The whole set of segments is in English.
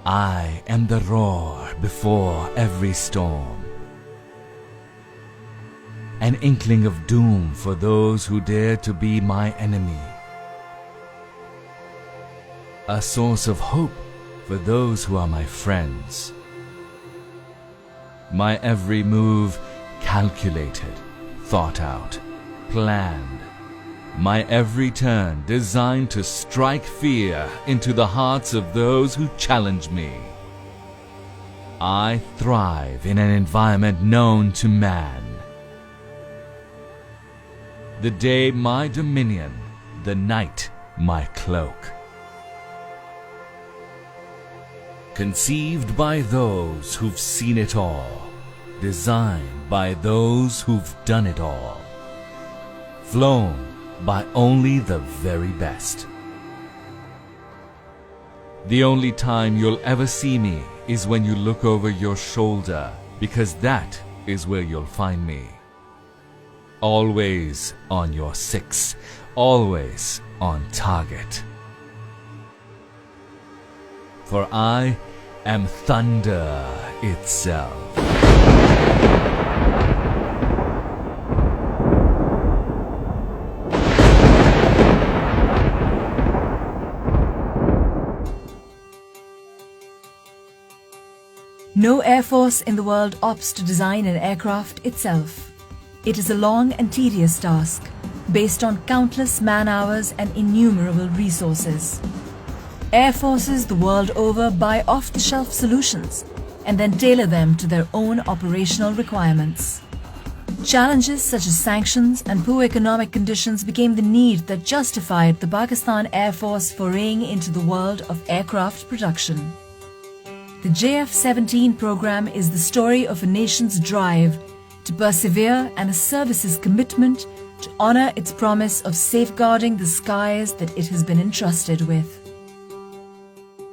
I am the roar before every storm, an inkling of doom for those who dare to be my enemy, a source of hope for those who are my friends. My every move calculated, thought out, planned. My every turn designed to strike fear into the hearts of those who challenge me. I thrive in an environment known to man. The day my dominion, the night my cloak. Conceived by those who've seen it all, designed by those who've done it all, flown by only the very best. The only time you'll ever see me is when you look over your shoulder, because that is where you'll find me. Always on your six, always on target. For I am thunder itself. No air force in the world opts to design an aircraft itself. It is a long and tedious task, based on countless man-hours and innumerable resources. Air forces the world over buy off-the-shelf solutions and then tailor them to their own operational requirements. Challenges such as sanctions and poor economic conditions became the need that justified the Pakistan Air Force foraying into the world of aircraft production. The JF-17 program is the story of a nation's drive to persevere and a service's commitment to honor its promise of safeguarding the skies that it has been entrusted with.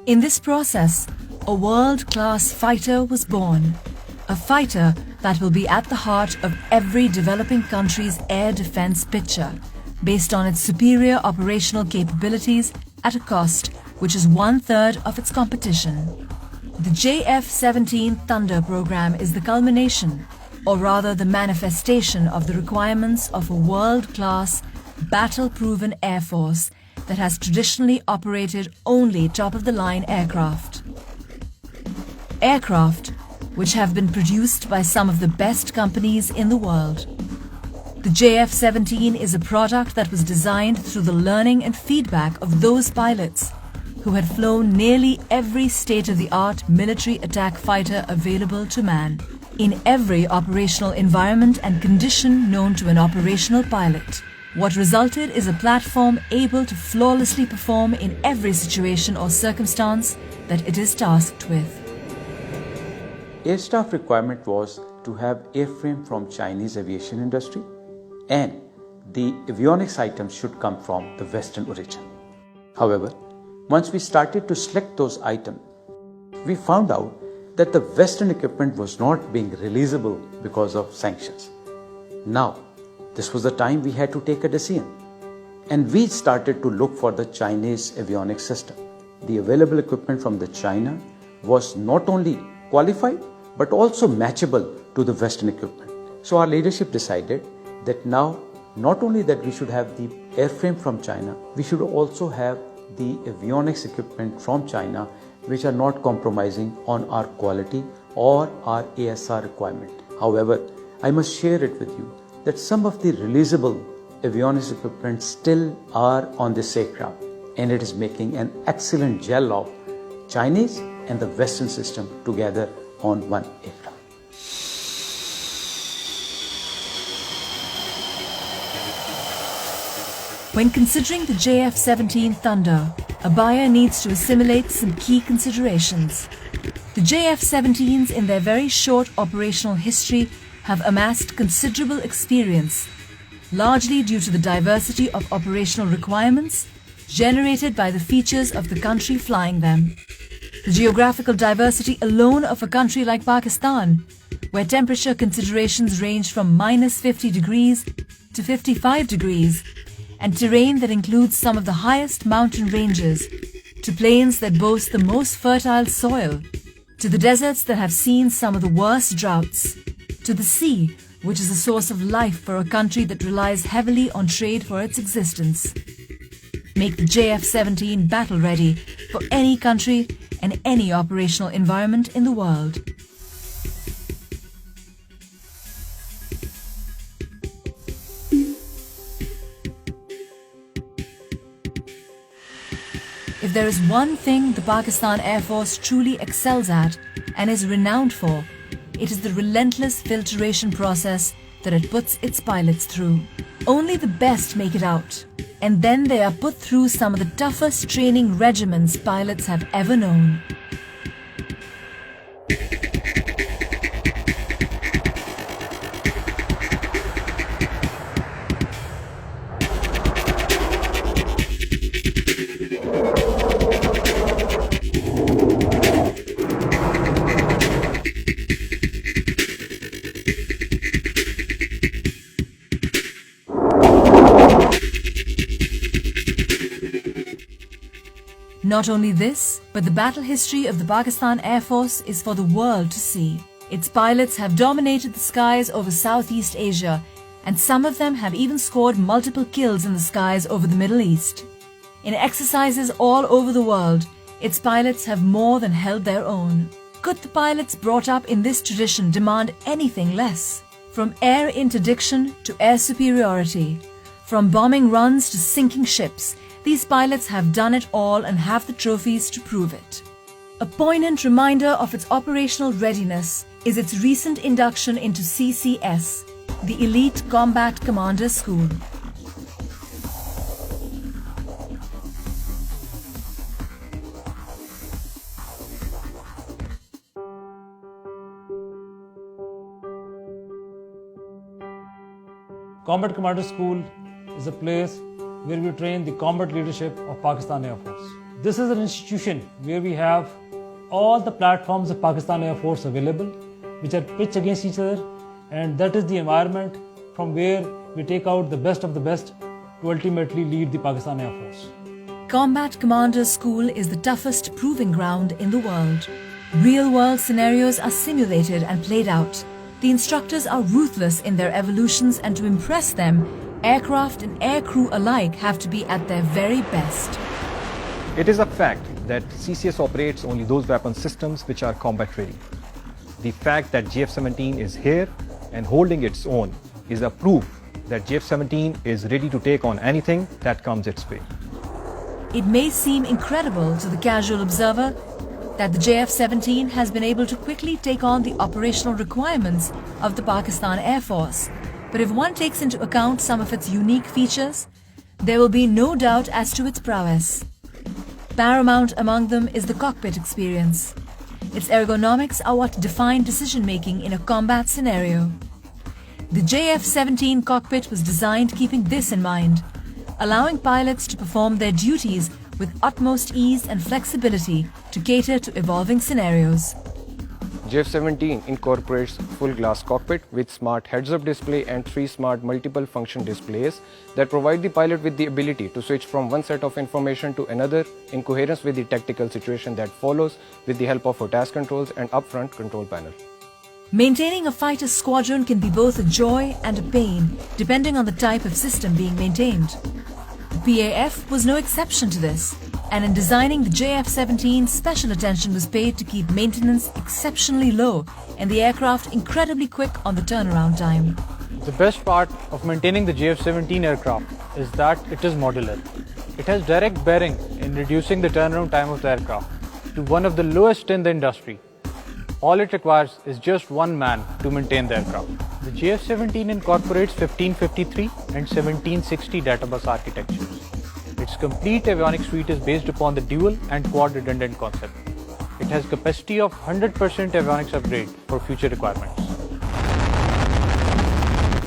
In this process, a world-class fighter was born, a fighter that will be at the heart of every developing country's air defense picture, based on its superior operational capabilities at a cost which is 1/3 of its competition. The JF-17 Thunder program is the culmination, or rather the manifestation of the requirements of a world-class, battle-proven air force that has traditionally operated only top-of-the-line aircraft. Aircraft which have been produced by some of the best companies in the world. The JF-17 is a product that was designed through the learning and feedback of those pilots who had flown nearly every state-of-the-art military attack fighter available to man, in every operational environment and condition known to an operational pilot. What resulted is a platform able to flawlessly perform in every situation or circumstance that it is tasked with. Air staff requirement was to have airframe from Chinese aviation industry, and the avionics items should come from the Western origin. However, once we started to select those items, we found out that the Western equipment was not being releasable because of sanctions. Now, this was the time we had to take a decision, and we started to look for the Chinese avionics system. The available equipment from the China was not only qualified but also matchable to the Western equipment. So our leadership decided that now not only that we should have the airframe from China, we should also have the avionics equipment from China, which are not compromising on our quality or our ASR requirement. However, I must share it with you that some of the releasable avionics equipment still are on this aircraft, and it is making an excellent gel of Chinese and the Western system together on one aircraft. When considering the JF-17 Thunder, a buyer needs to assimilate some key considerations. The JF-17s in their very short operational history have amassed considerable experience, largely due to the diversity of operational requirements generated by the features of the country flying them. The geographical diversity alone of a country like Pakistan, where temperature considerations range from -50 degrees to 55 degrees, and terrain that includes some of the highest mountain ranges, to plains that boast the most fertile soil, to the deserts that have seen some of the worst droughts, to the sea, which is a source of life for a country that relies heavily on trade for its existence. Make the JF-17 battle ready for any country and any operational environment in the world. If there is one thing the Pakistan Air Force truly excels at and is renowned for, it is the relentless filtration process that it puts its pilots through. Only the best make it out, and then they are put through some of the toughest training regimens pilots have ever known. Not only this, but the battle history of the Pakistan Air Force is for the world to see. Its pilots have dominated the skies over Southeast Asia, and some of them have even scored multiple kills in the skies over the Middle East. In exercises all over the world, its pilots have more than held their own. Could the pilots brought up in this tradition demand anything less? From air interdiction to air superiority, from bombing runs to sinking ships, these pilots have done it all and have the trophies to prove it. A poignant reminder of its operational readiness is its recent induction into CCS, the Elite Combat Commander School. Combat Commander School is a place where we train the combat leadership of Pakistan Air Force. This is an institution where we have all the platforms of Pakistan Air Force available, which are pitched against each other, and that is the environment from where we take out the best of the best to ultimately lead the Pakistan Air Force. Combat Commander School is the toughest proving ground in the world. Real-world scenarios are simulated and played out. The instructors are ruthless in their evolutions, and to impress them, aircraft and aircrew alike have to be at their very best. It is a fact that CCS operates only those weapon systems which are combat ready. The fact that JF-17 is here and holding its own is a proof that JF-17 is ready to take on anything that comes its way. It may seem incredible to the casual observer that the JF-17 has been able to quickly take on the operational requirements of the Pakistan Air Force. But if one takes into account some of its unique features, there will be no doubt as to its prowess. Paramount among them is the cockpit experience. Its ergonomics are what define decision-making in a combat scenario. The JF-17 cockpit was designed keeping this in mind, allowing pilots to perform their duties with utmost ease and flexibility to cater to evolving scenarios. JF-17 incorporates full glass cockpit with smart heads-up display and 3 smart multiple function displays that provide the pilot with the ability to switch from one set of information to another in coherence with the tactical situation that follows with the help of a task controls and upfront control panel. Maintaining a fighter squadron can be both a joy and a pain, depending on the type of system being maintained. The PAF was no exception to this, and in designing the JF-17, special attention was paid to keep maintenance exceptionally low and the aircraft incredibly quick on the turnaround time. The best part of maintaining the JF-17 aircraft is that it is modular. It has direct bearing in reducing the turnaround time of the aircraft to one of the lowest in the industry. All it requires is just one man to maintain the aircraft. The JF-17 incorporates 1553 and 1760 data bus architectures. Its complete avionics suite is based upon the dual and quad redundant concept. It has capacity of 100% avionics upgrade for future requirements.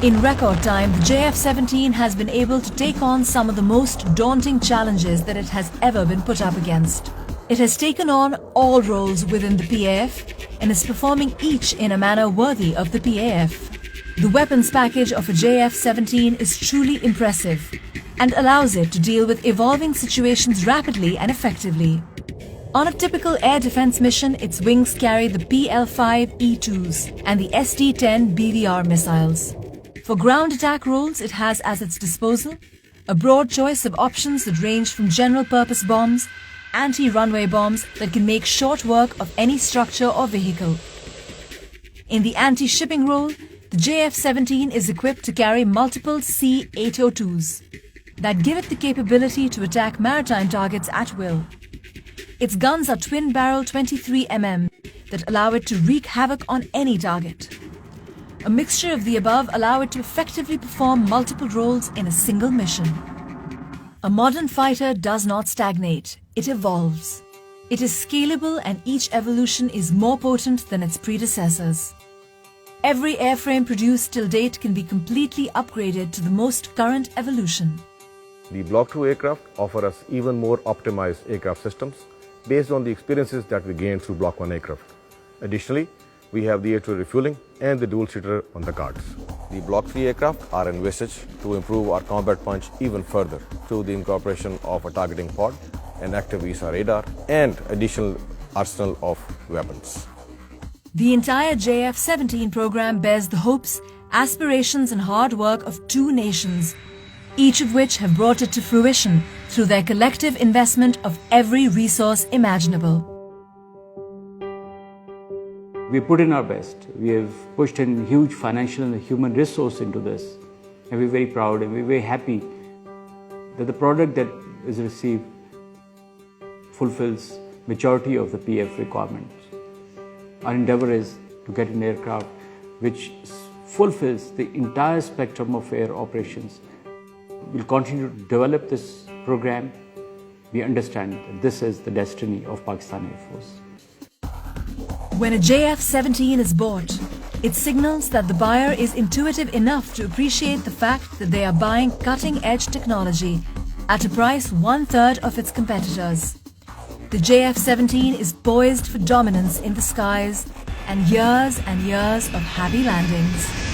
In record time, the JF-17 has been able to take on some of the most daunting challenges that it has ever been put up against. It has taken on all roles within the PAF and is performing each in a manner worthy of the PAF. The weapons package of a JF-17 is truly impressive. and allows it to deal with evolving situations rapidly and effectively. On a typical air defense mission, its wings carry the PL-5E2s and the ST-10 BVR missiles. For ground attack roles, it has at its disposal a broad choice of options that range from general-purpose bombs, anti-runway bombs that can make short work of any structure or vehicle. In the anti-shipping role, the JF-17 is equipped to carry multiple C-802s that give it the capability to attack maritime targets at will. Its guns are twin-barrel 23mm that allow it to wreak havoc on any target. A mixture of the above allow it to effectively perform multiple roles in a single mission. A modern fighter does not stagnate, it evolves. It is scalable and each evolution is more potent than its predecessors. Every airframe produced till date can be completely upgraded to the most current evolution. The Block II aircraft offer us even more optimized aircraft systems based on the experiences that we gained through Block I aircraft. Additionally, we have the air-to-air refueling and the dual-seater on the cards. The Block III aircraft are envisaged to improve our combat punch even further through the incorporation of a targeting pod, an active ESA radar, and additional arsenal of weapons. The entire JF-17 program bears the hopes, aspirations and hard work of two nations, each of which have brought it to fruition through their collective investment of every resource imaginable. We put in our best. We have pushed in huge financial and human resource into this. And we're very proud and we're very happy that the product that is received fulfills majority of the PF requirements. Our endeavor is to get an aircraft which fulfills the entire spectrum of air operations. We'll continue to develop this program. We understand that this is the destiny of Pakistan Air Force. When a JF-17 is bought, it signals that the buyer is intuitive enough to appreciate the fact that they are buying cutting-edge technology at a price 1/3 of its competitors. The JF-17 is poised for dominance in the skies and years of happy landings.